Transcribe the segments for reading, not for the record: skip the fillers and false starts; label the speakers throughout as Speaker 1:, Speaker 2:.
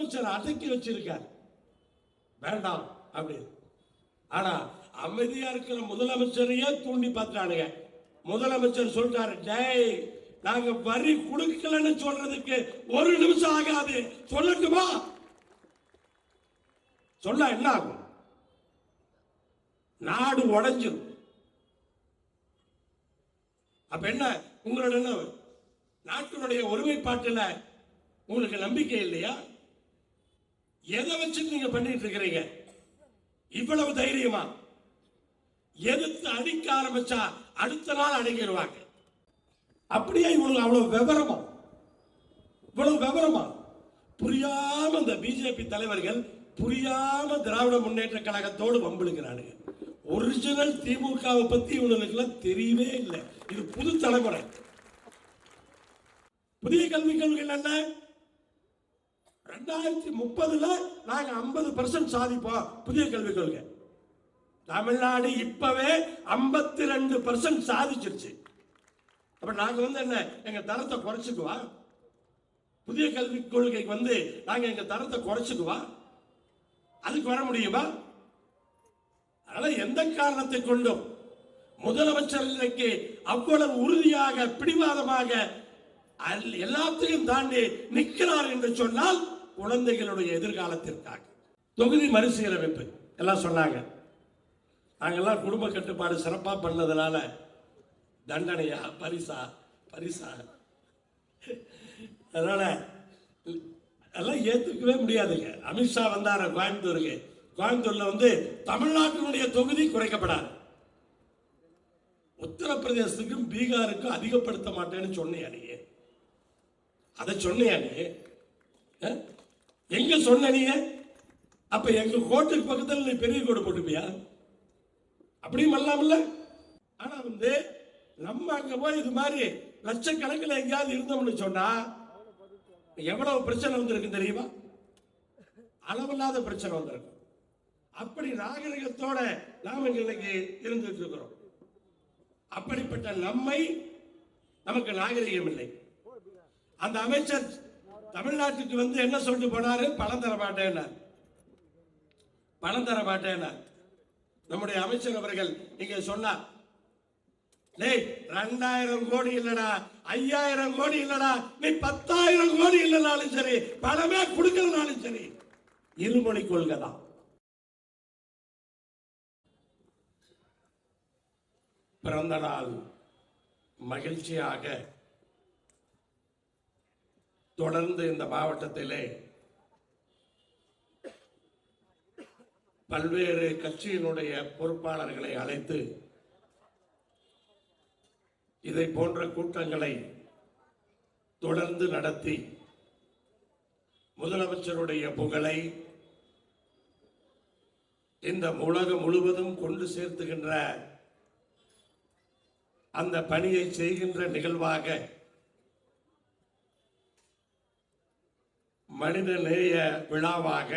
Speaker 1: முதலமைச்சர் அடக்கி வச்சிருக்கார், வேண்டாம் அப்படி. ஆனா அமைதியா இருக்கிற முதலமைச்சரையே தூண்டி பார்த்தானுங்க. முதலமைச்சர் சொல்றாரு, டேய் நாங்க வரி கொடுக்கலன்னு சொல்றதுக்கு ஒரு நிமிஷம் ஆகாது, சொல்லட்டுமா? சொன்னா என்ன ஆகும்? நாடு உடைஞ்சிரும். அப்ப என்ன உங்களோட நாட்டினுடைய ஒருமைப்பாட்டில் உங்களுக்கு நம்பிக்கை இல்லையா? எதை வச்சு நீங்க பண்ணிட்டு இருக்கிறீங்க? இவ்வளவு தைரியமா எதிர்த்து அடிக்க ஆரம்பிச்சா அடுத்த நாள் அடங்கிடுவாங்க. அப்படியே இவங்களுக்கு அவ்வளவு விவரமா, இவ்வளவு விவரமா புரியாம இந்த பிஜேபி தலைவர்கள் புரியாம திராவிட முன்னேற்ற கழகத்தோடு வம்பிழுக்கிறானுங்க. ஒரிஜினல் திமுகவை பத்தி இவங்களுக்கு தெரியவே இல்லை. இது புது தலைமுறை. புதிய கல்விக் கொள்கை என்ன? 2030 நாங்க 50% சாதிப்போம். புதிய கல்விக் கொள்கை தமிழ்நாடு இப்பவே 52% சாதிச்சிருச்சு. அப்ப நாங்க என்ன எங்க தரத்தை குறைச்சுக்குவா? புதிய கல்விக் கொள்கைக்கு நாங்க எங்க தரத்தை குறைச்சுக்குவா? அதுக்கு வர முடியுமா? அதனால எந்த காரணத்தை கொண்டும் முதலமைச்சர் இன்றைக்கு அவ்வளவு உறுதியாக பிடிவாதமாக எல்லாத்தையும் தாண்டி நிற்கிறார் என்று சொன்னால் குழந்தைகளுடைய எதிர்காலத்திற்காக. தொகுதி மறுசீரமைப்பு எல்லாம் சொன்னாங்க. நாங்கெல்லாம் குடும்ப கட்டுப்பாடு சிறப்பா பண்ணதுனால தண்டனையா பரிசா பரிசா, அதனால எல்லாம் ஏத்துக்கவே முடியாதுங்க. அமித்ஷா வந்தார கோயம்புத்தூருக்கு, கோயம்புத்தூர்ல தமிழ்நாட்டினுடைய தொகுதி குறைக்கப்படாது. உத்தரப்பிரதேசத்துக்கும் பீகாருக்கும் அதிகப்படுத்த மாட்டேன்னு சொன்னியா நீ? அதை சொன்னியா நீ? எங்க சொன்ன நீ? அப்ப எங்க கோட்டுக்கு பக்கத்தில் நீ பெரிய கோடு போட்டுப்பியா? அப்படியும் அல்லாமல்ல. ஆனா நம்ம அங்க போய் இது மாதிரி லட்சக்கணக்கில் எங்கேயாவது இருந்தோம்னு சொன்னா எவ்வளவு பிரச்சனை வந்திருக்கு தெரியுமா? அளவில்லாத பிரச்சனை வந்திருக்கு. அப்படி நாகரிகத்தோட நாம் இன்னைக்கு இருந்துட்டு இருக்கிறோம். அப்படிப்பட்ட நமக்கு நாகரிகம் இல்லை. அந்த அமைச்சர் தமிழ்நாட்டுக்கு என்ன சொல்லிட்டு போனாரு? பணம் தர மாட்டேன், பணம் தர மாட்டேன். நம்முடைய அமைச்சர் அவர்கள் இங்க சொன்னார், 2000 கோடி இல்லடா, 5000 கோடி இல்லடா, நீ 10,000 கோடி இல்லனாலும் சரி, பணமே கொடுக்கறனாலும் சரி, இருமொழி கொள்கை தான். பிறந்த நாள் மகிழ்ச்சியாக தொடர்ந்து இந்த மாவட்டத்திலே பல்வேறு கட்சியினுடைய பொறுப்பாளர்களை அழைத்து இதை போன்ற கூட்டங்களை தொடர்ந்து நடத்தி முதலமைச்சருடைய புகழை இந்த உலகம் முழுவதும் கொண்டு சேர்த்துகின்ற அந்த பணியை செய்கின்ற நிகழ்வாக மனிதநேய விழாவாக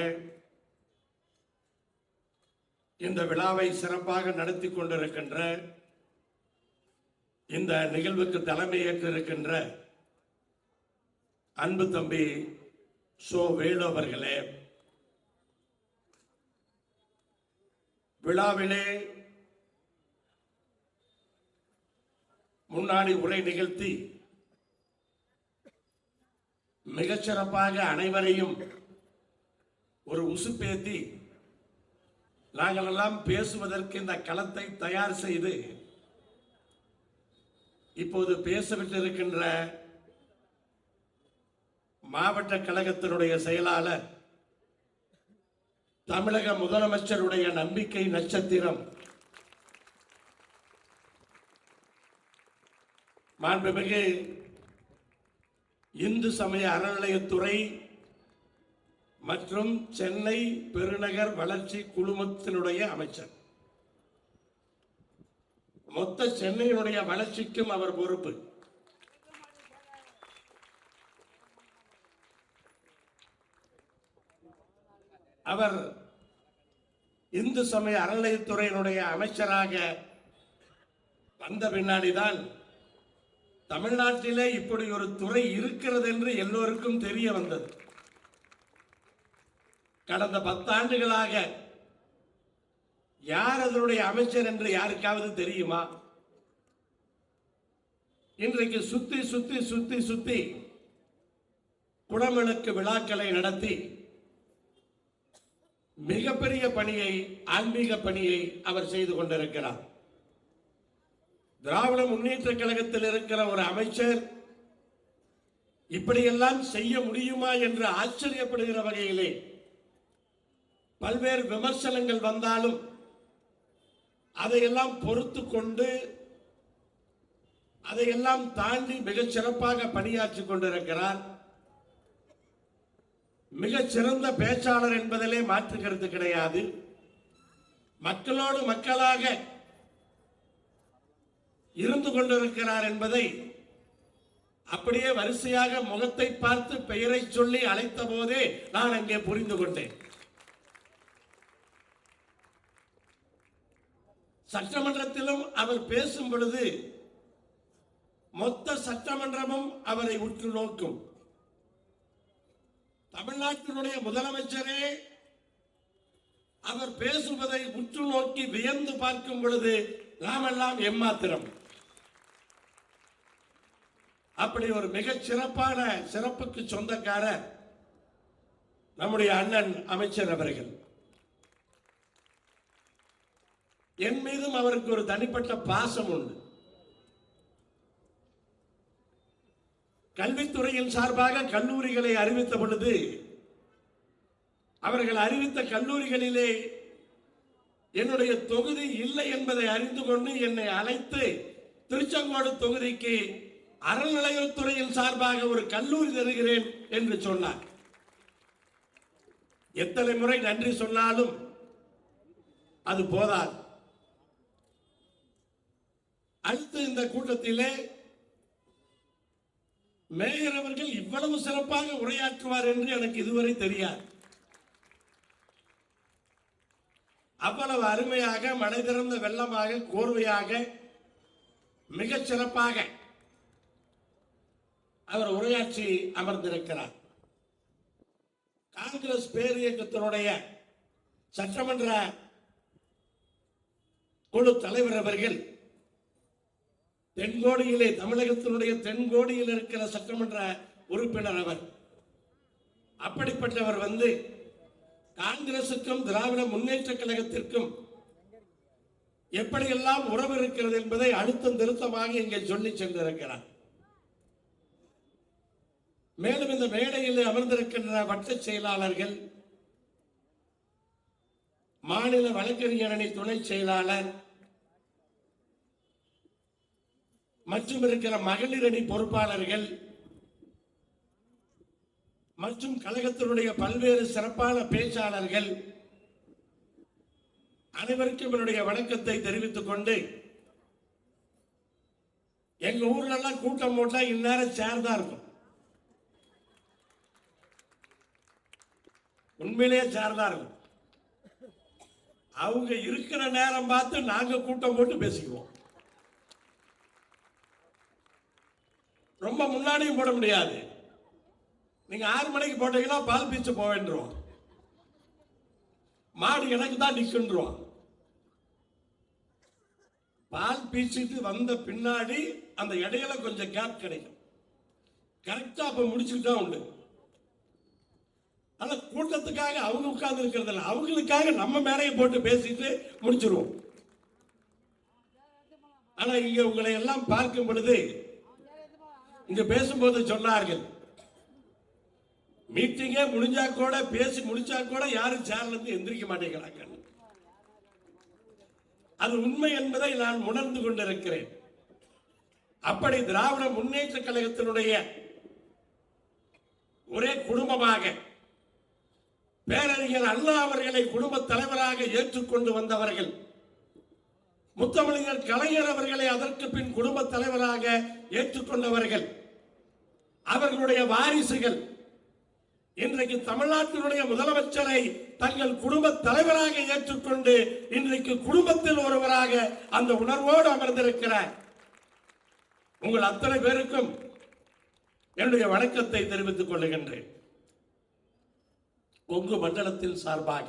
Speaker 1: இந்த விழாவை சிறப்பாக நடத்தி கொண்டிருக்கின்ற இந்த நிகழ்வுக்கு தலைமையேற்றிருக்கின்ற அன்பு தம்பி சோ வேலு அவர்களே, விழாவிலே முன்னாடி உரை நிகழ்த்தி மிகச்சிறப்பாக அனைவரையும் ஒரு உசுப்பேத்தி நாங்கள் எல்லாம் பேசுவதற்கு இந்த களத்தை தயார் செய்து இப்போது பேசவிட்டிருக்கின்ற மாவட்ட கழகத்தினுடைய செயலாளர், தமிழக முதலமைச்சருடைய நம்பிக்கை நட்சத்திரம் மாண்புமிகு இந்து சமய அறநிலையத்துறை மற்றும் சென்னை பெருநகர் வளர்ச்சி குழுமத்தினுடைய அமைச்சர். மொத்த சென்னையினுடைய வளர்ச்சிக்கும் அவர் பொறுப்பு. அவர் இந்து சமய அறநிலையத்துறையினுடைய அமைச்சராக வந்த பின்னாடிதான் தமிழ்நாட்டிலே இப்படி ஒரு துறை இருக்கிறது என்று எல்லோருக்கும் தெரிய வந்தது. கடந்த 10 ஆண்டுகளாக யார் அதனுடைய அமைச்சர் என்று யாருக்காவது தெரியுமா? இன்றைக்கு சுத்தி சுத்தி சுத்தி சுத்தி குடமிளக்கு விழாக்களை நடத்தி மிகப்பெரிய பணியை, ஆன்மீக பணியை அவர் செய்து கொண்டிருக்கிறார். திராவிட முன்னேற்ற கழகத்தில் இருக்கிற ஒரு அமைச்சர் இப்படியெல்லாம் செய்ய முடியுமா என்று ஆச்சரியப்படுகிற வகையிலே பல்வேறு விமர்சனங்கள் வந்தாலும் அதையெல்லாம் பொறுத்து கொண்டு அதையெல்லாம் தாண்டி மிகச் சிறப்பாக பணியாற்றிக் கொண்டிருக்கிறார். மிகச் சிறந்த பேச்சாளர் என்பதிலே மாற்றுகிறது கிடையாது. மக்களோடு மக்களாக இருந்து கொண்டிருக்கிறார் என்பதை அப்படியே வரிசையாக முகத்தை பார்த்து பெயரை சொல்லி அழைத்த போதே நான் அங்கே புரிந்து கொண்டேன். சட்டமன்றத்திலும் அவர் பேசும் பொழுது மொத்த சட்டமன்றமும் அவரை உற்று நோக்கும். தமிழ்நாட்டினுடைய முதலமைச்சரே அவர் பேசுவதை உற்று நோக்கி வியந்து பார்க்கும் பொழுது நாமெல்லாம் எம்மாத்திரம். அப்படி ஒரு மிகச் சிறப்பான சிறப்புக்கு சொந்தக்காரர் நம்முடைய அண்ணன் அமைச்சர் அவர்கள். என் மீதும் அவருக்கு ஒரு தனிப்பட்ட பாசம் உண்டு. கல்வித்துறையின் சார்பாக கல்லூரிகளை அறிவித்த பொழுது அவர்கள் அறிவித்த கல்லூரிகளிலே என்னுடைய தொகுதி இல்லை என்பதை அறிந்து கொண்டு என்னை அழைத்து திருச்செங்கோடு தொகுதிக்கு அறநிலையத்துறையின் சார்பாக ஒரு கல்லூரி தருகிறேன் என்று சொன்னார். எத்தனை முறை நன்றி சொன்னாலும் அது போதாது. அடுத்து இந்த கூட்டத்திலே மேயர் அவர்கள் இவ்வளவு சிறப்பாக உரையாற்றுவார் என்று எனக்கு இதுவரை தெரியாது. அவ்வளவு அருமையாக, மழை திறந்த வெள்ளமாக, கோர்வையாக, மிகச் சிறப்பாக அவர் உரையாற்றி அமர்ந்திருக்கிறார். காங்கிரஸ் பேரியக்கத்தினுடைய சட்டமன்ற குழு தலைவர் அவர்கள் தென்கோடியிலே, தமிழகத்தினுடைய தென்கோடியில் இருக்கிற சட்டமன்ற உறுப்பினர் அவர். அப்படிப்பட்டவர் வந்து காங்கிரசுக்கும் திராவிட முன்னேற்ற கழகத்திற்கும் எப்படியெல்லாம் உறவு இருக்கிறது என்பதை அழுத்தம் திருத்தமாக இங்கே சொல்லி சென்றிருக்கிறார். மேலும் இந்த மேடையில் அமர்ந்திருக்கின்ற வட்ட செயலாளர்கள், மாநில வழக்கறிஞர் அணி துணை செயலாளர் மற்றும் இருக்கிற மகளிர் அணி பொறுப்பாளர்கள் மற்றும் கழகத்தினுடைய பல்வேறு சிறப்பான பேச்சாளர்கள் அனைவருக்கும் என்னுடைய வணக்கத்தை தெரிவித்துக் கொண்டு, எங்க ஊர்ல எல்லாம் கூட்டம் போட்டா இந்நேரம் சேர்தான் இருக்கும். உண்மையிலேயே சேர்தான் இருக்கும். அவங்க இருக்கிற நேரம் பார்த்து நாங்க கூட்டம் போட்டு பேசிக்குவோம். ரொம்ப முன்னாடியும் போட முடியாது. நீங்க 6 மணிக்கு போட்டீங்கன்னா பால் பீச்சு போவேன்றோம். மாடு எனக்கு தான் நிற்கின்றோம். பால் பீச்சிட்டு வந்த பின்னாடி அந்த இடையில கொஞ்சம் கேப் கிடைக்கும். கரெக்டா அப்ப முடிச்சுக்கிட்டா உண்டு. ஆனா கூட்டத்துக்காக அவங்க உட்கார்ந்து இருக்கிறது இல்லை, அவங்களுக்காக நம்ம மேலையை போட்டு பேசிட்டு முடிச்சிருவோம். ஆனா இங்க உங்களை எல்லாம் பார்க்கும் பொழுது, இங்க பேசும்போது சொன்னார்கள், மீட்டிங்கே முடிஞ்சா கூட, பேசி முடிச்சா கூட யாரும் சேர்ல இருந்து எந்திரிக்க மாட்டேங்கிறாங்க. அது உண்மை என்பதை நான் உணர்ந்து கொண்டிருக்கிறேன். அப்படி திராவிட முன்னேற்ற கழகத்தினுடைய ஒரே குடும்பமாக பேரறிஞர் அண்ணா அவர்களை குடும்ப தலைவராக ஏற்றுக்கொண்டு வந்தவர்கள், முத்தமிழர் கலைஞர் அவர்களை அதற்கு பின் குடும்ப தலைவராக ஏற்றுக்கொண்டவர்கள், அவர்களுடைய வாரிசுகள் இன்றைக்கு தமிழ்நாட்டினுடைய முதலமைச்சரை தங்கள் குடும்ப தலைவராக ஏற்றுக்கொண்டு இன்றைக்கு குடும்பத்தில் ஒருவராக அந்த உணர்வோடு அமர்ந்திருக்கிறார். உங்கள் அத்தனை பேருக்கும் என்னுடைய வணக்கத்தை தெரிவித்துக் கொள்ளுகின்றேன். கொங்கு மண்டலத்தின் சார்பாக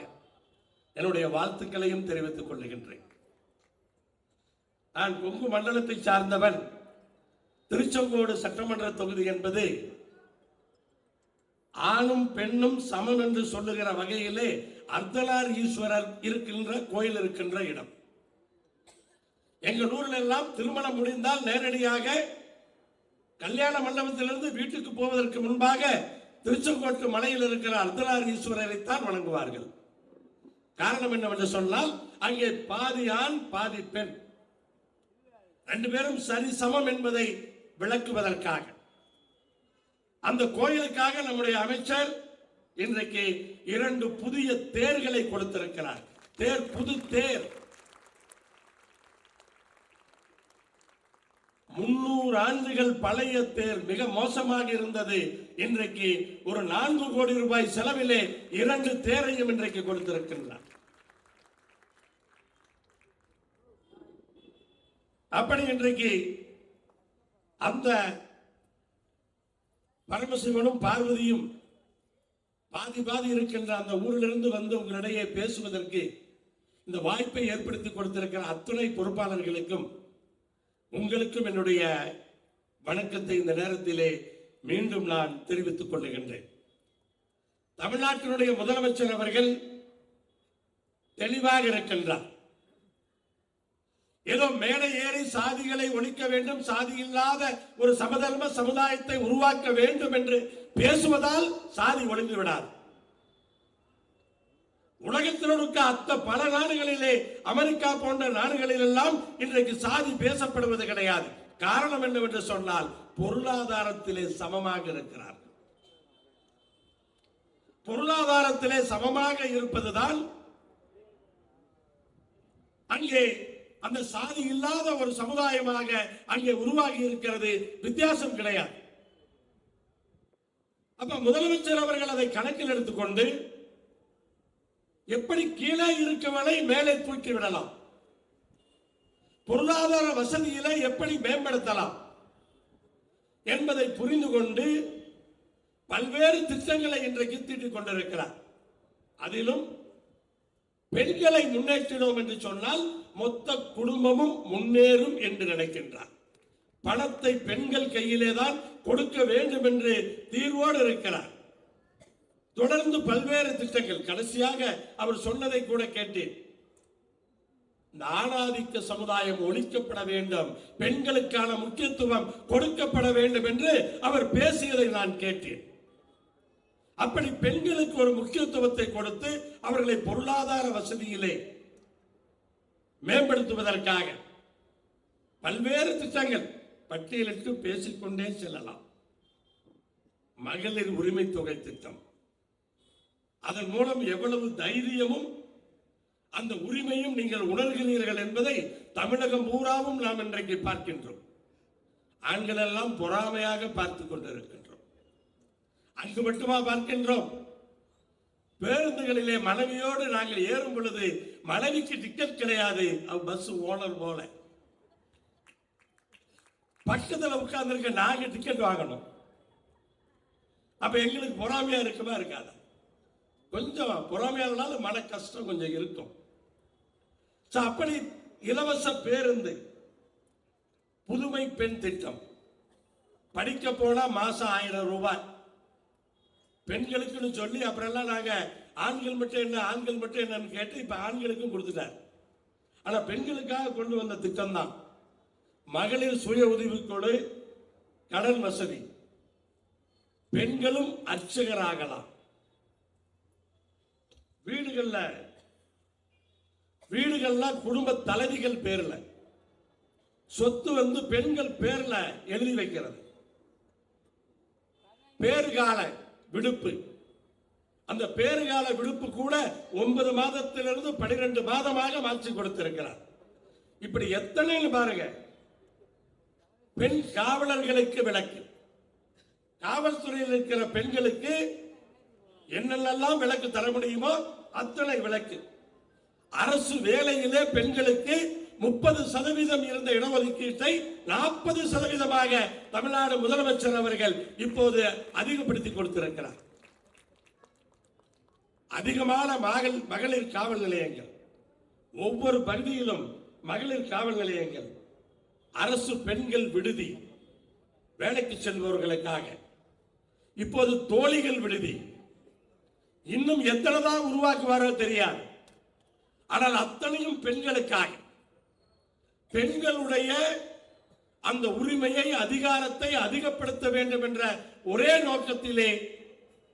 Speaker 1: என்னுடைய வாழ்த்துக்களையும் தெரிவித்துக் கொள்கின்றேன். நான் கொங்கு மண்டலத்தை சார்ந்தவன். திருச்செங்கோடு சட்டமன்ற தொகுதி என்பது ஆணும் பெண்ணும் சமம் என்று சொல்லுகிற வகையிலே அர்த்தநார் ஈஸ்வரர் இருக்கின்ற கோயில் இருக்கின்ற இடம். எங்கள் ஊரில் எல்லாம் திருமணம் முடிந்தால் நேரடியாக கல்யாண மண்டபத்திலிருந்து வீட்டுக்கு போவதற்கு முன்பாக திருச்செங்கோட்டு மலையில் இருக்கிற அர்த்தநார் ஈஸ்வரரைத்தான் வணங்குவார்கள். காரணம் என்னவென்று சொன்னால் அங்கே பாதி ஆண் பாதி பெண், ரெண்டு பேரும் சரி சமம் என்பதை விளக்குவதற்காக அந்த கோயிலுக்காக நம்முடைய அமைச்சர் இன்றைக்கு 2 புதிய தேர்களை கொடுத்திருக்கிறார். புது தேர் 300 ஆண்டுகள் பழைய தேர் மிக மோசமாக இருந்தது. இன்றைக்கு ஒரு 4 கோடி ரூபாய் செலவிலே 2 தேரையும் இன்றைக்கு கொடுத்திருக்கின்றார். அப்படி இன்றைக்கு அந்த பரமசிவனும் பார்வதியும் பாதி பாதி இருக்கின்ற அந்த ஊரிலிருந்து வந்து உங்களிடையே பேசுவதற்கு இந்த வாய்ப்பை ஏற்படுத்தி கொடுத்திருக்கிற அத்துணை பொறுப்பாளர்களுக்கும் உங்களுக்கும் என்னுடைய வணக்கத்தை இந்த நேரத்திலே மீண்டும் நான் தெரிவித்துக் கொள்ளுகின்றேன். தமிழ்நாட்டினுடைய முதலமைச்சர் அவர்கள் தெளிவாக இருக்கின்றார். ஏதோ மேடை ஏறி சாதிகளை ஒழிக்க வேண்டும், சாதி இல்லாத ஒரு சமதர்ம சமுதாயத்தை உருவாக்க வேண்டும் என்று பேசுவதால் சாதி ஒழிந்து விடாது. உலகத்தில் இருக்க பல நாடுகளிலே, அமெரிக்கா போன்ற நாடுகளில் எல்லாம் இன்றைக்கு சாதி பேசப்படுவது கிடையாது. காரணம் என்னவென்று சொன்னால் பொருளாதாரத்திலே சமமாக இருக்கிறார்கள். பொருளாதாரத்திலே சமமாக இருப்பதுதான் அங்கே அந்த சாதி இல்லாத ஒரு சமுதாயமாக அங்கே உருவாகி இருக்கிறது. வித்தியாசம் கிடையாது. அப்ப முதலமைச்சர் அவர்கள் அதை கணக்கில் எடுத்துக்கொண்டு எப்படி கீழே இருக்கவனை மேலே தூக்கி விடலாம், பொருளாதார வசதியில எப்படி மேம்படுத்தலாம் என்பதை புரிந்து கொண்டு பல்வேறு திட்டங்களை இன்றைக்கு தீட்டிக் கொண்டிருக்கிறார். அதிலும் பெண்களை முன்னேற்றினோம் என்று சொன்னால் மொத்த குடும்பமும் முன்னேறும் என்று நினைக்கின்றார். பணத்தை பெண்கள் கையிலே தான் கொடுக்க வேண்டும் என்று தீர்வோடு இருக்கிறார். தொடர்ந்து பல்வேறு திட்டங்கள். கடைசியாக அவர் சொன்னதை கூட கேட்டேன். இந்த ஆணாதிக்க சமுதாயம் ஒழிக்கப்பட வேண்டும், பெண்களுக்கான முக்கியத்துவம் கொடுக்கப்பட வேண்டும் என்று அவர் பேசியதை நான் கேட்டேன். அப்படி பெண்களுக்கு ஒரு முக்கியத்துவத்தை கொடுத்து அவர்களை பொருளாதார வசதியிலே மேம்படுத்துவதற்காக பல்வேறு திட்டங்கள் பட்டியலிட்டு பேசிக்கொண்டே செல்லலாம். மகளிர் உரிமை தொகை திட்டம், அதன் மூலம் எவ்வளவு தைரியமும் அந்த உரிமையும் நீங்கள் உணர்கிறீர்கள் என்பதை தமிழகம் பூராவும் நாம் இன்றைக்கு பார்க்கின்றோம். ஆண்கள் எல்லாம் பொறாமையாக பார்த்துக் கொண்டிருக்கின்றோம். அங்கு மட்டுமா பார்க்கின்றோம்? பேருந்துகளிலே மனைவியோடு நாங்கள் ஏறும் பொழுது மனைவிக்கு டிக்கெட் கிடையாது. பஸ் ஓனர் போல பக்கத்தில் உட்கார்ந்து இருக்க நாங்க டிக்கெட் வாங்கணும். அப்ப எங்களுக்கு பொறாமையா இருக்குமா இருக்காது? கொஞ்சம் பொறாமையானால மன கஷ்டம் கொஞ்சம் இருக்கும். அப்படி இலவச பேருந்து, புதுமை பெண் திட்டம், படிக்க போனா மாசம் 1000 ரூபாய் பெண்களுக்குன்னு சொல்லி அப்புறம் நாங்க ஆண்கள் மட்டும் என்ன ஆண்கள் மட்டும் என்னன்னு கேட்டு இப்ப ஆண்களுக்கும் கொடுத்துட்டார். ஆனா பெண்களுக்காக கொண்டு வந்த திட்டம் தான் மகளிர் சுய உதவிக்குழு கடன் வசதி. பெண்களும் அர்ச்சகராகலாம். வீடுகள்ல குடும்ப தலைவிகள் பேர்ல சொத்து பெண்கள் பேர்ல எழுதி வைக்கிறது. பேறுகால விடுப்பு, அந்த பேறுகால விடுப்பு கூட 9 மாதத்திலிருந்து 12 மாதமாக மாற்றி கொடுத்திருக்கிறார். இப்படி எத்தனை பாருங்க. பெண் காவலர்களுக்கு விலக்கு, காவல்துறையில் இருக்கிற பெண்களுக்கு என்னென்னலாம் விலக்கு தர முடியுமோ அத்தனை விலக்கு. அரசு வேலையிலே பெண்களுக்கு 30% இருந்த இடஒதுக்கீட்டை 40% தமிழ்நாடு முதலமைச்சர் அவர்கள் இப்போது அதிகப்படுத்தி கொடுத்திருக்கிறார். அதிகமான மகளிர் காவல் நிலையங்கள், ஒவ்வொரு பகுதியிலும் மகளிர் காவல் நிலையங்கள், அரசு பெண்கள் விடுதி, வேலைக்கு செல்பவர்களுக்காக, இப்போது தோழிகள் விடுதி, இன்னும் எத்தனை தான் உருவாக்குவாரோ தெரியாது. ஆனால் அத்தனையும் பெண்களுக்காக, பெண்களுடைய அந்த உரிமையை, அதிகாரத்தை அதிகப்படுத்த வேண்டும் என்ற ஒரே நோக்கத்திலே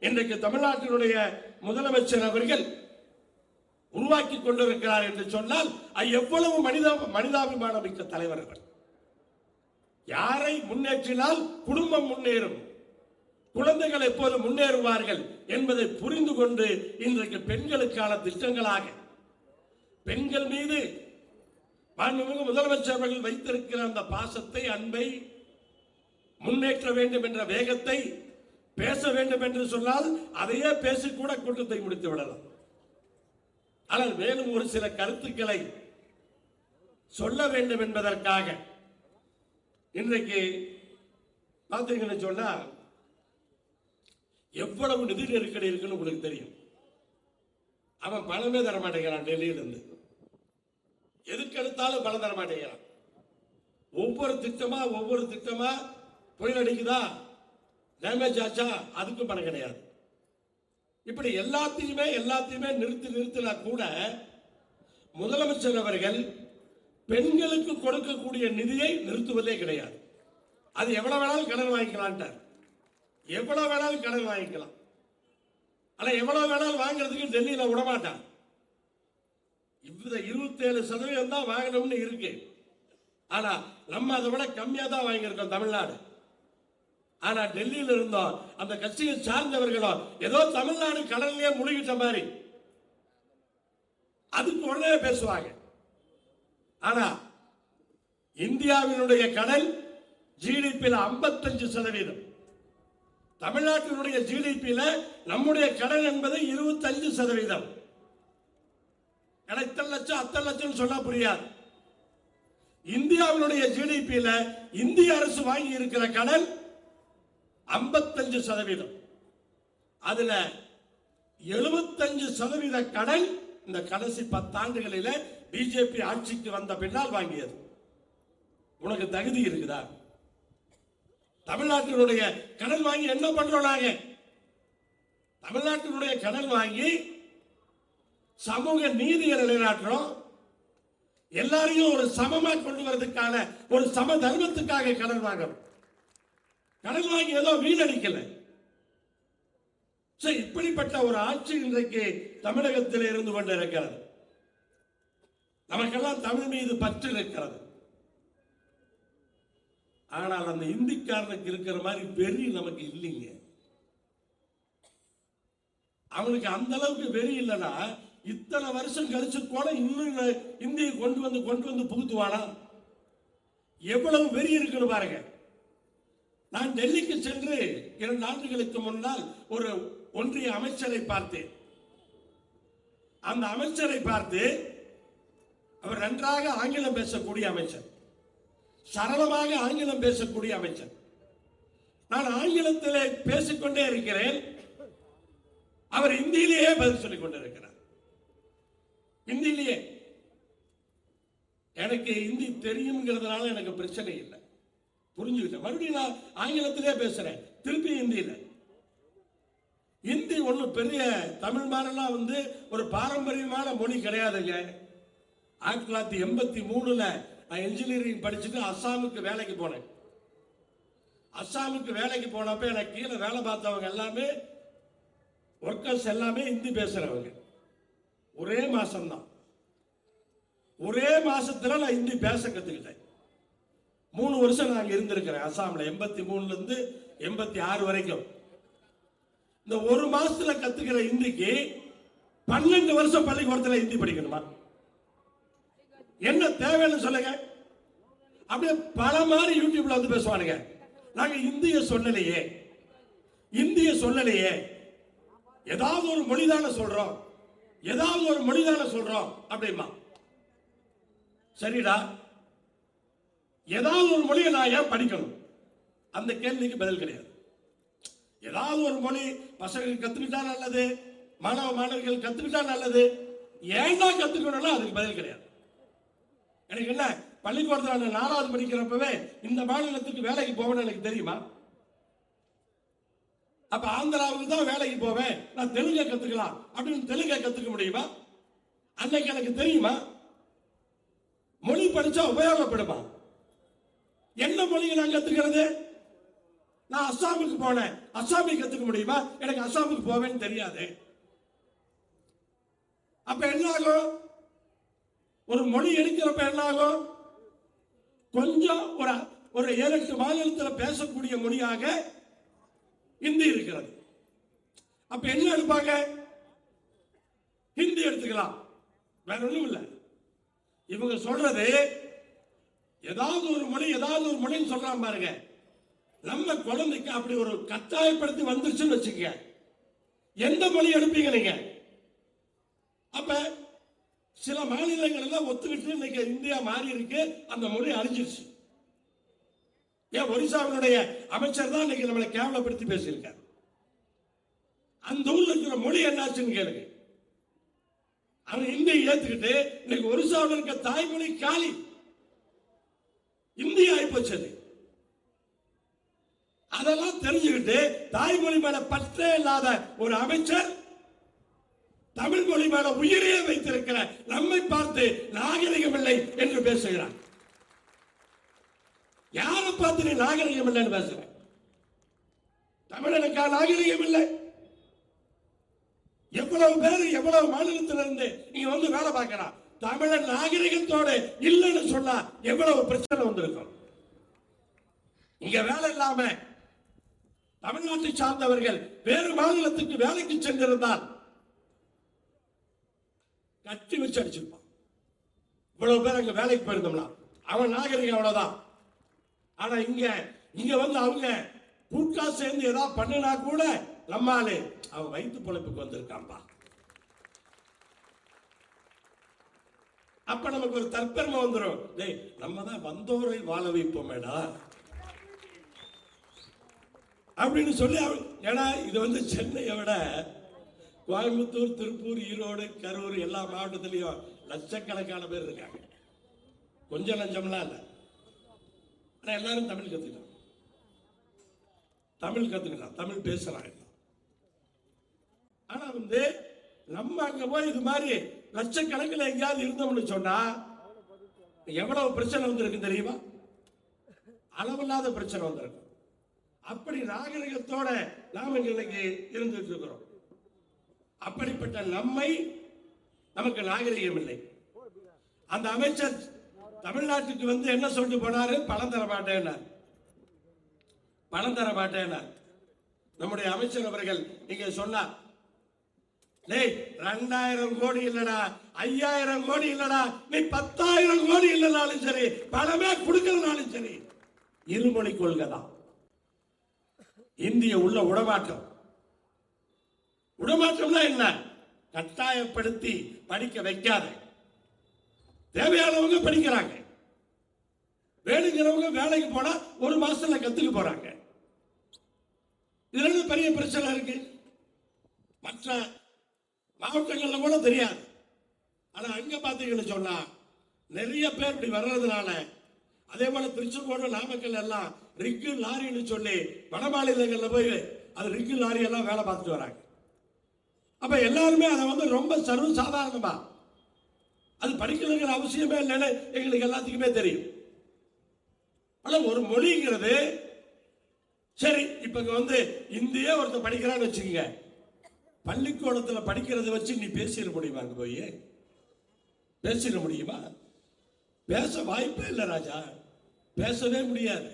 Speaker 1: இன்றைக்கு தமிழ்நாட்டினுடைய முதலமைச்சர் அவர்கள் உருவாக்கி கொண்டிருக்கிறார் என்று சொன்னால் எவ்வளவு மனிதாபிமானம் மிக்க தலைவர்கள். யாரை முன்னேற்றினால் குடும்பம் முன்னேறும், குழந்தைகள் எப்போது முன்னேறுவார்கள் என்பதை புரிந்து கொண்டு இன்றைக்கு பெண்களுக்கான திட்டங்களாக, பெண்கள் மீது மாண்புமிகு முதலமைச்சர் அவர்கள் வைத்திருக்கிற அந்த பாசத்தை, அன்பை, முன்னேற்ற வேண்டும் என்ற வேகத்தை, பேச வேண்டும் என்று சொன்னால் அதையே பேசிக்கூட கூட்டத்தை முடித்து விடலாம். ஆனால் மேலும் ஒரு சில கருத்துக்களை சொல்ல வேண்டும் என்பதற்காக இன்றைக்கு பார்த்தீங்கன்னு சொன்னா எவ்வளவு நிதி நெருக்கடி இருக்குன்னு உங்களுக்கு தெரியும். அவன் பணமே தர மாட்டேங்கிறான். டெல்லியில இருந்து எதுக்கு எடுத்தாலும் பணம் தர மாட்டேங்கிறான். ஒவ்வொரு திட்டமா புயல் அடிக்குதா, டேமேஜ் ஆச்சா, அதுக்கும் பணம் கிடையாது. இப்படி எல்லாத்தையுமே நிறுத்தினா கூட முதலமைச்சர் அவர்கள் பெண்களுக்கு கொடுக்கக்கூடிய நிதியை நிறுத்துவதே கிடையாது. அது எவ்வளவு வேணாலும் கடன் வாங்கிக்கலாம், எவ்வளவு வேணாலும் கடன் வாங்கிக்கலாம். ஆனா எவ்வளவு வேணாலும் வாங்குறதுக்கு டெல்லியில விடமாட்டான். 27% தான் வாங்கணும்னு இருக்கு. ஆனா நம்ம அதை விட கம்மியா தான் வாங்கியிருக்கோம் தமிழ்நாடு. ஆனா டெல்லியில் இருந்தோம் அந்த கட்சியை சார்ந்தவர்களோ ஏதோ தமிழ்நாடு கடல்லே முழுகிட்ட மாதிரி அதுக்கு உடனே பேசுவாங்க. ஆனா இந்தியாவினுடைய கடன் ஜிடிபியில் 55%, தமிழ்நாட்டினுடைய ஜிடிபியில நம்முடைய கடன் என்பது 25%. இத்தனை லட்சம் அத்தனை லட்சம் சொன்னா புரியாது. இந்தியாவினுடைய ஜிடிபியில இந்திய அரசு வாங்கி இருக்கிற கடன் 55%. அதுல 75% கடன் இந்த கடைசி 10 ஆண்டுகளில பிஜேபி ஆட்சிக்கு வந்த பின்னால் வாங்கியது. உனக்கு தகுதி இருக்குதா? தமிழ்நாட்டினுடைய கடன் வாங்கி என்ன பண்றோம்? நாங்க தமிழ்நாட்டினுடைய கடன் வாங்கி சமூக நீதியை நிலைநாட்டுறோம். எல்லாரையும் ஒரு சமமா கொண்டு வரதுக்கான ஒரு சம தர்மத்துக்காக கடன் வாங்குறோம். கடன் வாங்கி ஏதோ வீணடிக்கல. இப்படிப்பட்ட ஒரு ஆட்சி இன்றைக்கு தமிழகத்தில் இருந்து கொண்டிருக்கிறது. நமக்கெல்லாம் தமிழ் மீது பற்று இருக்கிறது. ஆனால் அந்த இந்திக்காரனுக்கு இருக்கிற மாதிரி வெறி நமக்கு இல்லைங்க. அவனுக்கு அந்த அளவுக்கு வெறி இல்லைன்னா இத்தனை வருஷம் கழிச்சு கூட இன்னும் இந்தியை கொண்டு வந்து புகுத்துவானா? எவ்வளவு வெறி இருக்குன்னு பாருங்க. நான் டெல்லிக்கு சென்று 2 ஆண்டுகளுக்கு முன்னால் ஒரு ஒன்றிய அமைச்சரை பார்த்தேன். அந்த அமைச்சரை பார்த்து, அவர் நன்றாக ஆங்கிலம் பேசக்கூடிய அமைச்சர், சரளமாக ஆங்கிலம் பேசக்கூடிய அமைச்சர். நான் ஆங்கிலத்திலே பேசிக்கொண்டே இருக்கிறேன், அவர் இந்தியிலேயே பதில் சொல்லிக் கொண்டிருக்கிறார். இந்தியிலேயே. எனக்கு இந்தி தெரியுங்கிறதுனால எனக்கு பிரச்சனை இல்லை, புரிஞ்சுக்கிட்டேன். மறுபடியும் நான் ஆங்கிலத்திலே பேசுறேன், திருப்பி இந்தியில. இந்தி ஒண்ணு பெரிய தமிழ் மாதிரிலாம் ஒரு பாரம்பரியமான மொழி கிடையாதுங்க. 1983 நான் இன்ஜினியரிங் படிச்சுட்டு அஸ்ஸாமுக்கு வேலைக்கு போனேன். அஸ்ஸாமுக்கு வேலைக்கு போனப்ப எனக்கு கீழே வேலை பார்த்தவங்க எல்லாமே, ஒர்க்கர்ஸ் எல்லாமே இந்தி பேசுறவங்க. ஒரே மாசம்தான், ஒரே மாசத்துல நான் இந்தி பேச கத்துக்கிட்டேன். 3 வருஷம் நான் இருந்திருக்கிறேன் அஸ்ஸாம்ல, 83 இருந்து 86 வரைக்கும். இந்த ஒரு மாசத்துல கத்துக்கிற இந்திக்கு 12 வருஷம் பள்ளிக்கூடத்தில் இந்தி படிக்கணுமா? என்ன தேவைன்னு சொல்லுங்க. அப்படியே பல மாதிரி யூடியூப்ல பேசுவானுங்க, நாங்க இந்திய சொல்லலையே, இந்திய சொல்லலையே, ஏதாவது ஒரு மொழிதான சொல்றோம், ஏதாவது ஒரு மொழிதான சொல்றோம் அப்படிமா. சரிடா, ஏதாவது ஒரு மொழியை நான் ஏன் படிக்கணும்? அந்த கேள்விக்கு பதில் கிடையாது. ஏதாவது ஒரு மொழி பசங்க கத்துக்கிட்டா நல்லது, மாணவர்கள் கத்துக்கிட்டா நல்லது, ஏன்டா கத்துக்கணும்னா அதுக்கு பதில் கிடையாது. எனக்கு என்ன, பள்ளிக்கூடத்தில் நான் 4வது படிக்கிறப்பவே இந்த மாநிலத்துக்கு வேலைக்கு போவேன்னு எனக்கு தெரியுமா? அப்ப ஆந்திராவுக்கு தான் வேலைக்கு போவேன், நான் தெலுங்க கத்துக்கலாம் அப்படின்னு தெலுங்க கத்துக்க முடியுமா? அன்னைக்கு எனக்கு தெரியுமா? மொழி படிச்சா உபயோகப்படுமா? என்ன மொழியை நான் கத்துக்கிறது? நான் அஸ்ஸாமுக்கு போனேன், அஸ்ஸாமி கத்துக்க முடியுமா? எனக்கு அஸ்ஸாமுக்கு போவேன்னு தெரியாது. அப்ப என்ன ஆகும்? ஒரு மொழி எடுக்கிறப்ப என்ன ஆகும்? கொஞ்சம் ஒரு 7-8 மாநிலத்தில் பேசக்கூடிய மொழியாக ஹிந்தி இருக்கிறது. அப்ப என்ன எடுப்பாங்க? ஹிந்தி எடுத்துக்கலாம், வேற ஒண்ணும் இல்லை. இவங்க சொல்றது ஏதாவது ஒரு மொழின்னு சொல்றான் பாருங்க. நம்ம குழந்தைக்கு அப்படி ஒரு கட்டாயப்படுத்தி வந்துருச்சுன்னு வச்சுக்க, எந்த மொழி எடுப்பீங்க நீங்க? அப்ப சில மாநிலங்கள் எல்லாம் ஒத்துக்கிட்டு இன்னைக்கு இந்தியா மாறி இருக்கு, அந்த மொழி அழிஞ்சிருச்சு. ஏன் ஒரிசாவினுடைய அமைச்சர் தான் இன்னைக்கு நம்மளை கேவலப்படுத்தி பேசியிருக்காரு. அந்த ஊர்ல இருக்கிற மொழி என்னாச்சுன்னு கேளுங்க. அவன் இந்தியை ஏத்துக்கிட்டு இன்னைக்கு ஒரிசாவில் இருக்க தாய்மொழி காலி, இந்தியா ஆயிப்போச்சு. அதெல்லாம் தெரிஞ்சுக்கிட்டு தாய்மொழி மேல பற்றே இல்லாத ஒரு அமைச்சர் தமிழ் மொழி மேல உயிரையே வைத்திருக்கிற நம்மை பார்த்து நாகரிகம் இல்லை என்று பேசுகிறார். யாரை பார்த்து நீ நாகரிகம் இல்லைன்னு பேசுற? தமிழனுக்கா நாகரிகம் இல்லை? எவ்வளவு பேர் எவ்வளவு மாநிலத்திலிருந்து இங்க வந்து வேலை பார்க்கிறான். தமிழன் நாகரிகத்தோடு இல்லைன்னு சொன்னா எவ்வளவு பிரச்சனை வந்திருக்கும். இங்க வேலை இல்லாம தமிழ்நாட்டை சார்ந்தவர்கள் வேறு மாநிலத்துக்கு வேலைக்கு சென்றிருந்தால் கட்டி வச்சு அடிச்சிருப்பான். இவ்வளவு பேர் அங்க வேலைக்கு போயிருந்தோம்னா அவன் நாகரிகம் அவ்வளவுதான். ஆனா இங்க வந்து அவங்க கூட்டா சேர்ந்து ஏதாவது பண்ணினா கூட நம்மாலே அவன் வயிற்று பொழைப்புக்கு வந்திருக்கான்பா. அப்ப நமக்கு ஒரு தற்பெருமை வந்துடும். நம்ம தான் வந்தோரை வாழ வைப்போமேடா அப்படின்னு சொல்லி. ஏன்னா இது வந்து சென்னையை விட கோயம்புத்தூர், திருப்பூர், ஈரோடு, கரூர் எல்லா மாவட்டத்திலையும் லட்சக்கணக்கான பேர் இருக்காங்க. கொஞ்சம் லஞ்சம்லாம் இல்லை. ஆனா எல்லாரும் தமிழ் கத்துக்கிட்டாங்க, தமிழ் பேசுறாங்க. ஆனா வந்து நம்ம அங்க போய் இது மாதிரி லட்சக்கணக்கில் எங்கேயாவது இருந்தோம்னு சொன்னா எவ்வளவு பிரச்சனை வந்திருக்கு தெரியுமா? அளவில்லாத பிரச்சனை வந்திருக்கு. அப்படி நாகரிகத்தோட நாம் இன்னைக்கு இருந்துட்டு இருக்கிறோம். அப்படிப்பட்ட நமக்கு நாகரிகம் இல்லை. அந்த அமைச்சர் தமிழ்நாட்டுக்கு வந்து என்ன சொல்லிட்டு போனாரு? பணம் தர மாட்டேன். நம்முடைய அமைச்சர் அவர்கள் நீங்க சொன்னார், 2000 கோடி இல்லடா, 5000 கோடி இல்லடா, நீ 10,000 கோடி இல்லனாலும் சரி, பணமே கொடுக்கறதுனாலும் சரி, இருமொழி கொள்கை தான். இந்திய உள்ள உடமாற்றம்னா என்ன? கட்டாயப்படுத்தி படிக்க வைக்காத. தேவையானவங்க படிக்கிறாங்க, வேணுங்கிறவங்க வேலைக்கு போனா 1 மாசத்துல கத்துக்க போறாங்க. இதுல பெரிய பிரச்சனை இருக்கு. மற்ற மாவட்டங்கள்ல கூட தெரியாது. ஆனா அங்க பாத்தீங்கன்னு சொன்னா நிறைய பேர் இப்படி வர்றதுனால, அதே போல திருச்செங்கோடு, நாமக்கல் எல்லாம் ரிக்கு லாரின்னு சொல்லி வட மாநிலங்கள்ல போய் அது ரிக்கு லாரி எல்லாம் வேலை பார்த்துட்டு வராங்க. அப்ப எல்லாருமே அதை வந்து ரொம்ப சர்வ சாதாரணமா, அது படிக்கணுங்கிற அவசியமே இல்லைன்னு எங்களுக்கு எல்லாத்துக்குமே தெரியும். ஆனா ஒரு மொழிங்கிறது சரி. இப்ப வந்து இந்திய ஒருத்தர் படிக்கிறான்னு வச்சுக்கோங்க, பள்ளிக்கூடத்தில் படிக்கிறத வச்சு நீ பேசிட முடியுமா? அங்க போய் பேசிட முடியுமா? பேச வாய்ப்பே இல்லை ராஜா, பேசவே முடியாது.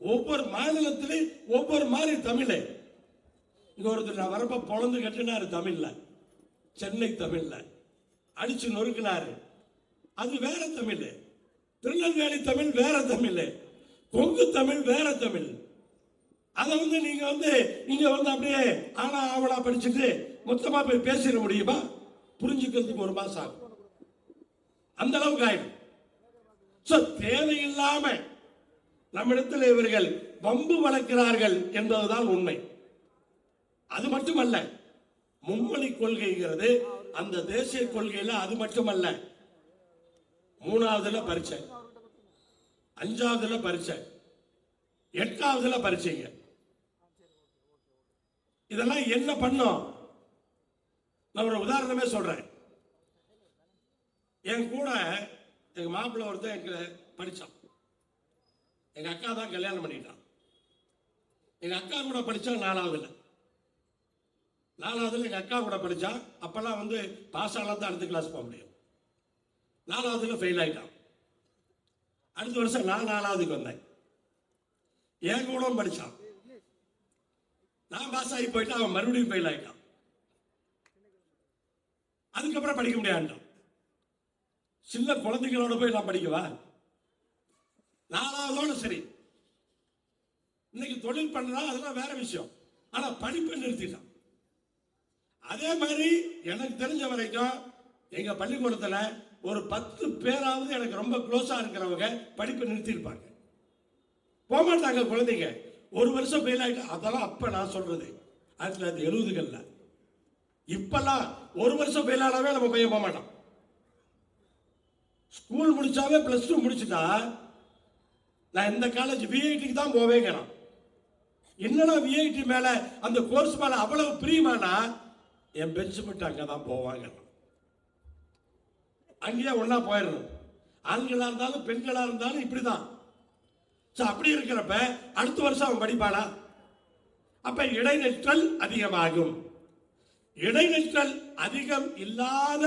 Speaker 1: ஒவ்வொரு மாநிலத்திலையும் ஒவ்வொரு மாதிரி தமிழ். இங்க ஒருத்தர் நான் வரப்ப பொழந்து கட்டினாரு தமிழ்ல, சென்னை தமிழ்ல அடிச்சு நொறுக்கினாரு, அது வேற தமிழ். திருநெல்வேலி தமிழ் வேற தமிழ், கொங்கு தமிழ் வேற தமிழ். அதை வந்து நீங்க வந்து இங்க வந்து அப்படியே ஆனா ஆவலா படிச்சுட்டு மொத்தமா போய் பேசிட முடியுமா? புரிஞ்சுக்கிறதுக்கு 1 மாசம் ஆகும். அந்த அளவுக்கு ஆயிடும். தேவையில்லாம நம்மிடத்தில் இவர்கள் வம்பு வளர்க்கிறார்கள் என்பதுதான் உண்மை. அது மட்டுமல்ல, மும்மொழி கொள்கைங்கிறது அந்த தேசிய கொள்கையில அது மட்டுமல்ல. 3வதுல பரீட்சை, 5வதுல பரீட்சை, 8வதுல பரீட்சைங்க. இதெல்லாம் என்ன பண்ணும்? நான் ஒரு உதாரணமே சொல்றேன். என் கூட எங்க மாப்பிள்ளை ஒருத்தன் எங்க படிச்சான். எங்க அக்கா தான் கல்யாணம் பண்ணிட்டான். எங்க அக்கா கூட படிச்சா 4வதுல எங்க அக்கா கூட படிச்சா. அப்பெல்லாம் வந்து பாஸ் ஆனா தான் அடுத்த கிளாஸ் போக முடியும். 4வதுல ஃபெயில் ஆயிட்டான். அடுத்த வருஷம் நான் 4வதுக்கு வந்தேன். என் கூட படிச்சான். நான் பாஸ் ஆகி போயிட்டு அவன் மறுபடியும் ஃபெயில் ஆயிட்டான். அதுக்கப்புறம் படிக்க முடியாண்டான். சின்ன குழந்தைகளோட போய் நான் படிக்கவா? 4வதோட சரி. இன்னைக்கு தொழில் பண்றா, அதெல்லாம் வேற விஷயம். ஆனா படிப்பை நிறுத்திட்டான். அதே மாதிரி எனக்கு தெரிஞ்ச வரைக்கும் எங்க பள்ளிக்கூடத்துல ஒரு 10 பேராவது எனக்கு ரொம்ப க்ளோஸா இருக்கிறவங்க படிப்பை நிறுத்திருப்பாங்க. போகமாட்டாங்க குழந்தைங்க. ஒரு வருஷம் ஃபெயில் ஆயிட்டு, அதெல்லாம் அப்ப நான் சொல்றது 1970கள்ல. இப்பெல்லாம் ஒரு வருஷம் ஃபெயில் ஆனாவே நம்ம பையன் போக மாட்டான். ஸ்கூல் முடிச்சாவே +2 முடிச்சுட்டா நான் இந்த காலேஜ் விஐடிக்கு தான் போவேங்கிறான். என்னன்னா விஐடி மேல அந்த கோர்ஸ் மேல அவ்வளவு பிரியமானா என் பெஞ்ச்மெண்ட் அங்கதான் போவாங்க. அங்கேயே ஒன்னா போயிடணும். ஆண்களா இருந்தாலும் பெண்களா இருந்தாலும் இப்படிதான். அப்படி இருக்கிறப்ப அடுத்த வருஷம் அவன் படிப்பானா? அப்ப இடைநிற்றல் அதிகமாகும். இடைநிற்றல் அதிகம் இல்லாத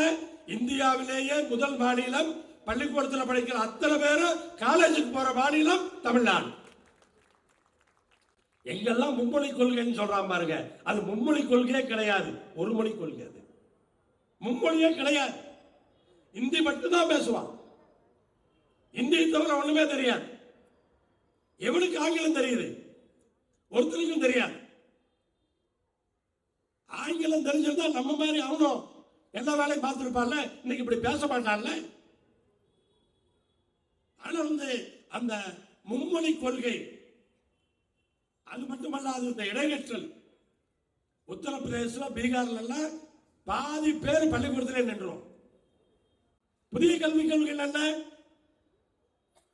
Speaker 1: இந்தியாவிலேயே முதல் மாநிலம், பள்ளிக்கூடத்தில் படிக்கிற அத்தனை பேரும் காலேஜுக்கு போற மாநிலம் தமிழ்நாடு. எங்கெல்லாம் மும்மொழி கொள்கைன்னு சொல்றான் பாருங்க, அது மும்மொழி கொள்கையே கிடையாது. ஒரு மொழி கொள்கை. அது மும்மொழியே கிடையாது. இந்தி மட்டும்தான் பேசுவான். இந்தியை தவிர ஒண்ணுமே தெரியாது. எவனுக்கு ஆங்கிலம் தெரியுது? ஒருத்தருக்கும் தெரியாது. ஆங்கிலம் தெரிஞ்சிருந்தா நம்ம மாதிரி அவனும் எல்லா வேலையும் பார்த்துருப்பான்ல. இன்னைக்கு இப்படி பேச மாட்டான்ல. ஆனா வந்து அந்த மும்மொழி கொள்கை அது மட்டுமல்லாது இந்த இடைநிற்றல் உத்தரப்பிரதேச பீகார்ல எல்லாம் பாதி பேர் பள்ளிக்கூடத்திலே நின்றும். புதிய கல்விக் கொள்கை என்ன?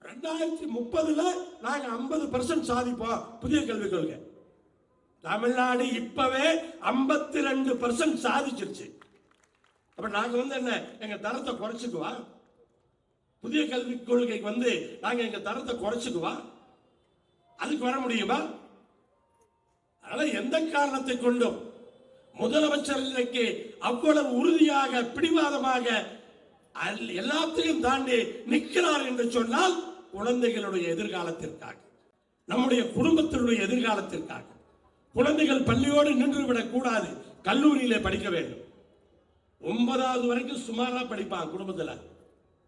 Speaker 1: 2030 நாங்க 50% சாதிப்போம். புதிய கல்விக் கொள்கை. தமிழ்நாடு இப்பவே 52% சாதிச்சிருச்சு. அப்ப நாங்க வந்து என்ன, எங்க தரத்தை குறைச்சுக்குவா? புதிய கல்விக் கொள்கைக்கு வந்து நாங்க எங்க தரத்தை குறைச்சுக்குவா? அதுக்கு வர முடியுமா? அதனால எந்த காரணத்தை கொண்டும் முதலமைச்சர் இன்னைக்கு அவ்வளவு உறுதியாக பிடிவாதமாக எல்லாத்தையும் தாண்டி நிற்கிறார் என்று சொன்னால் குழந்தைகளுடைய எதிர்காலத்திற்காக, நம்முடைய குடும்பத்தினுடைய எதிர்காலத்திற்காக. குழந்தைகள் பள்ளியோடு நின்றுவிடக் கூடாது. கல்லூரியிலே படிக்க வேண்டும். 9வது வரைக்கும் சுமாரா படிப்பான் குடும்பத்தில்.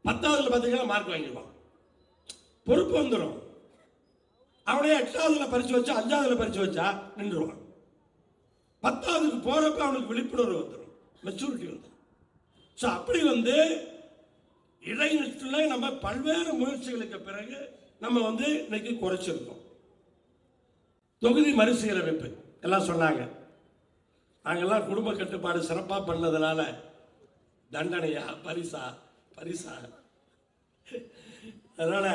Speaker 1: 10வதுல பார்த்தீங்கன்னா மார்க் வாங்கிடுவான். பொறுப்பு வந்துடும். அவனையே 8வதுல பரிச்சு வச்சா, 5வதுல பரிச்சு வச்சா நின்றுவான். 10வதுக்கு போறப்ப அவனுக்கு விழிப்புணர்வு வந்துடும், மெச்சூரிட்டி வந்துடும். அப்படி வந்து இடைநிற்றலை நம்ம பல்வேறு முயற்சிகளுக்கு பிறகு நம்ம வந்து இன்னைக்கு குறைச்சிருக்கோம். தொகுதி மறுசீரமைப்பு எல்லாம் சொன்னாங்க. நாங்கெல்லாம் குடும்ப கட்டுப்பாடு சிறப்பா பண்ணதுனால தண்டனையா பரிசா பரிசா, அதனால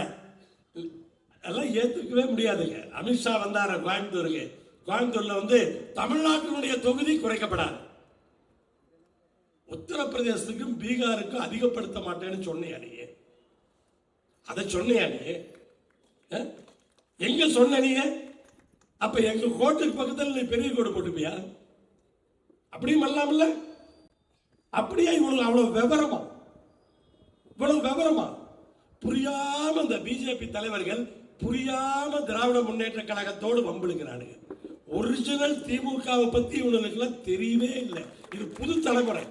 Speaker 1: எல்லாம் ஏத்துக்கவே முடியாதுங்க. அமித்ஷா வந்தார கோயம்புத்தூருக்கு. கோயம்புத்தூர்ல வந்து தமிழ்நாட்டினுடைய தொகுதி குறைக்கப்படாது. உத்தரப்பிரதேசத்துக்கும் பீகாருக்கும் அதிகப்படுத்த மாட்டேன்னு சொன்னியா நீ? அதை சொன்னியா நீ? எங்க சொன்ன நீ? அப்ப எங்க கோட்டுக்கு பக்கத்தில் நீ பெரிய கோடு போட்டுப்பியா? அப்படியும் அல்லாமல்ல. அப்படியே இவனுக்கு அவ்வளவு விவரமா, இவ்வளவு விவரமா புரியாம இந்த பிஜேபி தலைவர்கள் புரியாம திராவிட முன்னேற்ற கழகத்தோடு வம்பிழுக்கிறானுங்க. ஒரிஜினல் திமுகவை பத்தி இவனுக்கு எல்லாம் தெரியவே இல்லை. இது புது தலைமுறை.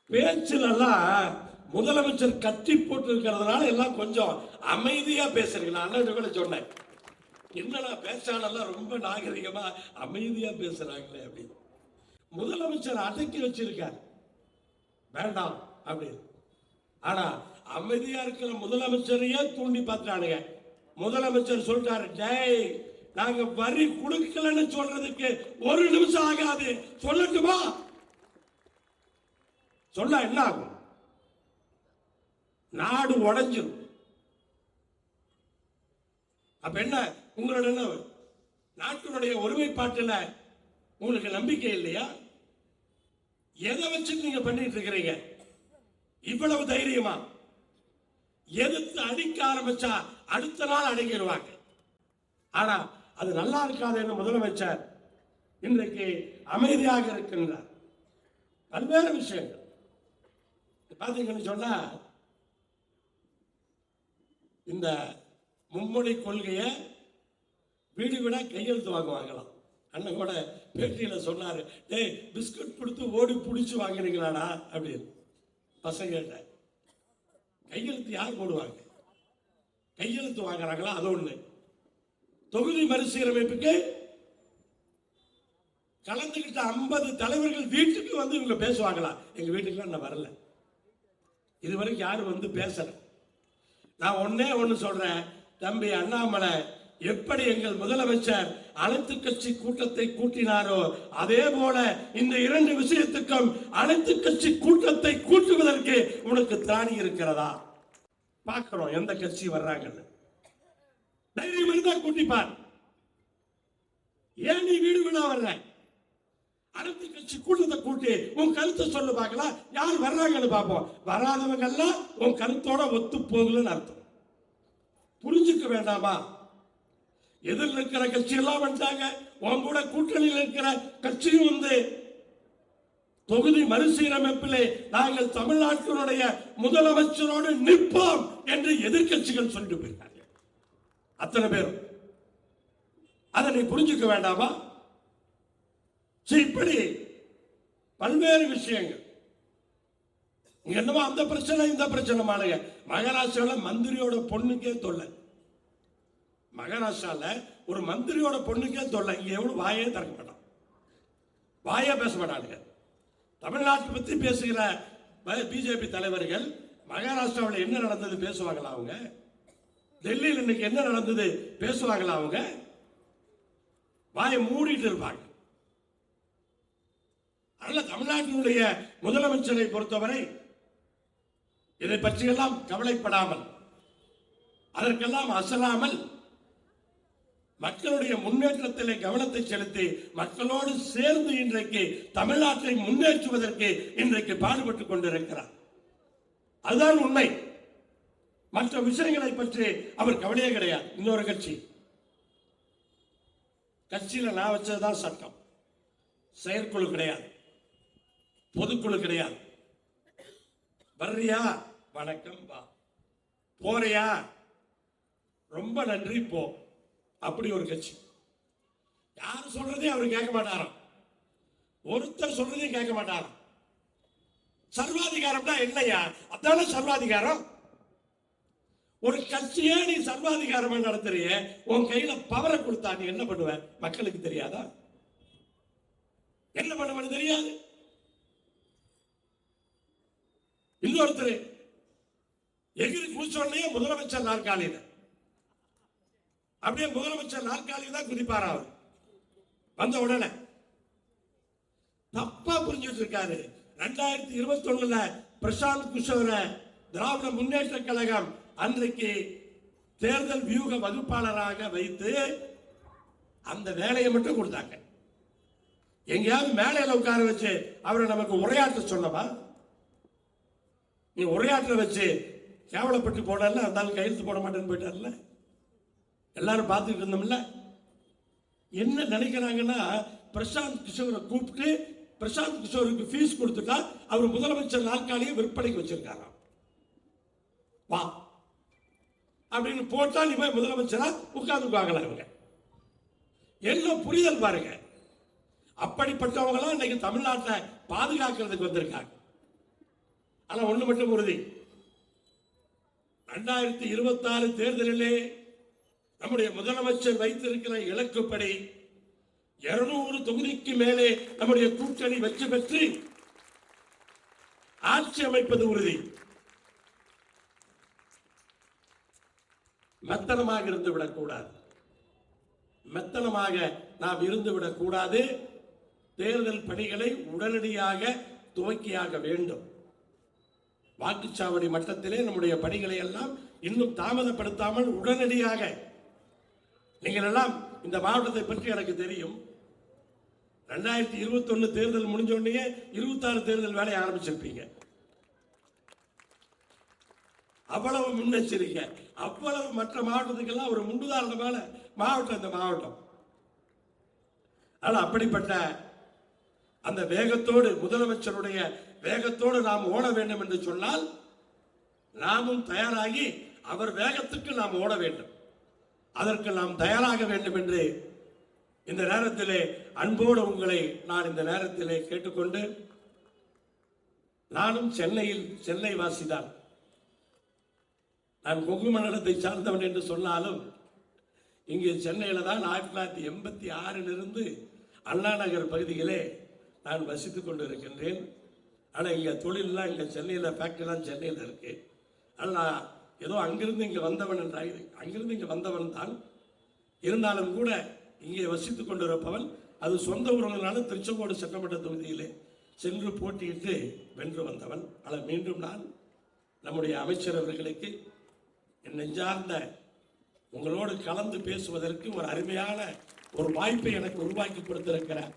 Speaker 1: பேச்சிலெல்லாம் முதலமைச்சர் கட்டி போட்டு இருக்கிறதுனால எல்லாம் கொஞ்சம் அமைதியா பேசுறீங்களா? கூட சொன்னேன், என்னடா பேச்சாளெல்லாம் ரொம்ப நாகரிகமா அமைதியா பேசுறாங்களே அப்படின்னு. முதலமைச்சர் அடக்கி வச்சிருக்கார், வேண்டாம் அப்படின்னு. ஆனா அமைதியா இருக்கிற முதலமைச்சரையே தூண்டி பார்த்தானுங்க. முதலமைச்சர் சொல்றாரு, டேய் நாங்க வரி கொடுக்கலன்னு சொல்றதுக்கு ஒரு நிமிஷம் ஆகாது. சொல்லட்டுமா? சொல்ல என்ன ஆகும்? நாடு உடைஞ்சிடும். அப்ப என்ன உங்களோட என்ன நாட்டினுடைய ஒருமைப்பாட்டில் உங்களுக்கு நம்பிக்கை இல்லையா? எதை வச்சு நீங்க பண்ணிட்டு இருக்கிறீங்க? இவ்வளவு தைரியமா எதிர்த்து அடிக்க ஆரம்பிச்சா அடுத்த நாள் அடங்கிடுவாங்க. ஆனா அது நல்லா இருக்காது என்று முதலமைச்சர் இன்றைக்கு அமைதியாக இருக்கின்றார். பல்வேறு விஷயங்கள் பாத்தீங்கன்னு சொன்னா, இந்த மும்மொழி கொள்கையை வீடு விட கையெழுத்து வாங்குவாங்களாம். அண்ணன் கூட பேட்டியில சொன்னாரு, டேய் பிஸ்கட் கொடுத்து ஓடி பிடிச்சு வாங்குறீங்களாடா அப்படின்னு. பசங்க கையெழுத்து யார் போடுவாங்க? கையெழுத்து வாங்குறாங்களா? அது ஒண்ணு. தொகுதி மறுசீரமைப்புக்கு கலந்துகிட்ட 50 தலைவர்கள் வீட்டுக்கு வந்து இவங்க பேசுவாங்களா? எங்க வீட்டுக்கு நான் வரல, இதுவரைக்கும் யாரும் வந்து பேசல. நான் ஒன்னே ஒன்னு சொல்றேன், தம்பி அண்ணாமலை எப்படி எங்கள் முதலமைச்சர் அனைத்து கட்சி கூட்டத்தை கூட்டினாரோ அதே போல இந்த 2 விஷயத்துக்கும் அனைத்து கட்சி கூட்டத்தை கூட்டுவதற்கு உனக்கு திராணி இருக்கிறதா? பார்க்கிறோம் எந்த கட்சி வர்றாங்கன்னு. தைரியம் இருந்தா கூட்டிப்பார். ஏன் நீ வீடு வீடா வர்ற? அனைத்து கட்சி கூட்டத்தை கூட்டி உன் கருத்தை சொல்லு பார்க்கலாம். யார் வர்றாங்கன்னு பார்ப்போம். வராதவங்க எல்லாம் உன் கருத்தோட ஒத்து போகலன்னு அர்த்தம். புரிஞ்சுக்க வேண்டாமா? எதில் இருக்கிற கட்சி எல்லாம் வந்துட்டாங்க, உன் கூட கூட்டணியில் இருக்கிற கட்சியும் வந்து தொகுதி மறுசீரமைப்பிலே நாங்கள் தமிழ்நாட்டினுடைய முதலமைச்சரோடு நிற்போம் என்று எதிர்கட்சிகள் சொல்லிட்டு போயிருக்காங்க. அத்தனை பேரும் அதை நீ புரிஞ்சுக்க வேண்டாமா? இப்படி பல்வேறு விஷயங்கள். என்னவோ அந்த பிரச்சனை இந்த பிரச்சனை மாளுங்க. மகாராஷ்டிரால மந்திரியோட பொண்ணுக்கே தொல்லை. மகாராஷ்டிரால ஒரு மந்திரியோட பொண்ணுக்கே தொல்லை. இங்க எவ்வளவு வாயே திறக்க மாட்டான், வாயே பேச மாட்டானுங்க. தமிழ்நாட்டை பத்தி பேசுகிற பிஜேபி தலைவர்கள் மகாராஷ்டிராவில் என்ன நடந்தது பேசுவாங்களா? அவங்க டெல்லியில் இன்னைக்கு என்ன நடந்தது பேசுவாங்களா? அவங்க வாயை மூடிட்டு இருப்பாங்க. அதனால தமிழ்நாட்டினுடைய முதலமைச்சரை பொறுத்தவரை இதை பற்றியெல்லாம் கவலைப்படாமல், அதற்கெல்லாம் அசலாமல், மக்களுடைய முன்னேற்றத்திலே கவனத்தை செலுத்தி மக்களோடு சேர்ந்து இன்றைக்கு தமிழ்நாட்டை முன்னேற்றுவதற்கு இன்றைக்கு பாடுபட்டுக் கொண்டிருக்கிறார். அதுதான் உண்மை. மற்ற விஷயங்களை பற்றி அவர் கவலையே கிடையாது. இன்னொரு கட்சியில நான் வச்சதுதான் சட்டம். செயற்குழு கிடையாது, பொதுக்குழு கிடையாது. வர்றியா வணக்கம் வா, போறியா ரொம்ப நன்றி போ, அப்படி ஒரு கட்சி. யார் சொல்றதே அவர் கேட்க மாட்டாராம், ஒருத்தர் சொல்றதையும் கேட்க மாட்டாராம். சர்வாதிகாரம்னா என்னையா? அதான சர்வாதிகாரம். ஒரு கட்சியே நீ சர்வாதிகாரமா நடத்துறிய, உன் கையில பவரை கொடுத்தா நீ என்ன பண்ணுவ? மக்களுக்கு தெரியாதா? என்ன பண்ணுவன்னு தெரியாது. இன்னொருத்தர் எகிரி குளிச்சோடனே முதலமைச்சர் நாற்காலியில, அப்படியே முதலமைச்சர் நாற்காலியில் தான் குதிப்பாரா அவர். வந்த உடனே தப்பா புரிஞ்சுட்டு இருக்காரு. 2021 பிரசாந்த் கிஷோரை திராவிட முன்னேற்ற கழகம் அன்றைக்கு தேர்தல் வியூக வகுப்பாளராக வைத்து அந்த வேலையை மட்டும் கொடுத்தாங்க. எங்கேயாவது மேலையில உட்கார வச்சு அவரை நமக்கு உரையாற்ற சொன்னவா? நீ உரையாற்ற வச்சு கேவலப்பட்டு போடல, அந்த கையெழுத்து போட மாட்டேன்னு போயிட்டார்ல, எல்லாரும் பார்த்துட்டு இருந்தோம்ல. என்ன நினைக்கிறாங்கன்னா, பிரசாந்த் கிஷோரை கூப்பிட்டு பிரசாந்த் கிஷோருக்கு ஃபீஸ் கொடுத்துட்டா அவர் முதலமைச்சர் நாற்காலியை விற்பனைக்கு வச்சிருக்காராம். வா அப்படின்னு போட்டா நீ போய் முதலமைச்சரா உட்கார்ந்துக்குவாங்களா? இவங்க என்ன புரிதல் பாருங்க. அப்படிப்பட்டவங்களாம் இன்னைக்கு தமிழ்நாட்டை பாதுகாக்கிறதுக்கு வந்திருக்காங்க. ஆனா ஒண்ணு மட்டும் உறுதி, 2026 தேர்தலிலே நம்முடைய முதலமைச்சர் வைத்திருக்கிற இலக்குப்படி 200 தொகுதிக்கு மேலே நம்முடைய கூட்டணி வெற்றி பெற்று ஆட்சி அமைப்பது உறுதி. மத்தனமாக இருந்து விடக்கூடாது. மெத்தனமாக நாம் இருந்துவிடக் கூடாது. தேர்தல் பணிகளை உடனடியாக துவக்கியாக வேண்டும். வாக்குச்சாவடி மட்டத்திலே நம்முடைய பணிகளை எல்லாம் இன்னும் தாமதப்படுத்தாமல் உடனடியாக, நீங்கள் எல்லாம் இந்த மாவட்டத்தை பற்றி எனக்கு தெரியும். 2021 தேர்தல் முடிஞ்ச உடனே 26 தேர்தல் வேலையை ஆரம்பிச்சிருப்பீங்க. அவ்வளவு முன்னெச்சரிக்கை, அவ்வளவு மற்ற மாவட்டத்துக்கெல்லாம் ஒரு முன்னுதாரணமான மாவட்டம் இந்த மாவட்டம். ஆனால் அப்படிப்பட்ட அந்த வேகத்தோடு, முதலமைச்சருடைய வேகத்தோடு நாம் ஓட வேண்டும் என்று சொன்னால் நாமும் தயாராகி அவர் வேகத்துக்கு நாம் ஓட வேண்டும். அதற்கு நாம் தயாராக வேண்டும் என்று இந்த நேரத்திலே அன்போடு உங்களை நான் இந்த நேரத்திலே கேட்டுக்கொண்டு, நானும் சென்னை வாசிதான். நான் கொங்கு மண்டலத்தை சார்ந்தவன் என்று சொன்னாலும் இங்கே சென்னையில் தான் 1986 அண்ணா நகர் பகுதியிலே நான் வசித்துக் கொண்டு இருக்கின்றேன். ஆனால் இங்கே தொழிலெலாம் இங்கே சென்னையில், ஃபேக்டரிலாம் சென்னையில் இருக்கு. ஆனால் ஏதோ அங்கிருந்து இங்கே வந்தவன் என்றாக, அங்கிருந்து இங்கே வந்தவன் தான். இருந்தாலும் கூட இங்கே வசித்துக் கொண்டிருப்பவன், அது சொந்த ஊர்களான திருச்செங்கோடு சட்டமன்ற தொகுதியிலே சென்று போட்டியிட்டு வென்று வந்தவன். ஆனால் மீண்டும் நான் நம்முடைய அமைச்சர் அவர்களுக்கு என் நெஞ்சார்ந்த உங்களோடு கலந்து பேசுவதற்கு ஒரு அருமையான ஒரு வாய்ப்பை எனக்கு உருவாக்கி கொடுத்திருக்கிறார்.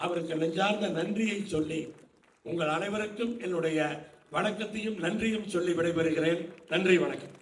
Speaker 1: அவருக்கு நெஞ்சார்ந்த நன்றியை சொல்லி உங்கள் அனைவருக்கும் என்னுடைய வணக்கத்தையும் நன்றியும் சொல்லி விடைபெறுகிறேன். நன்றி, வணக்கம்.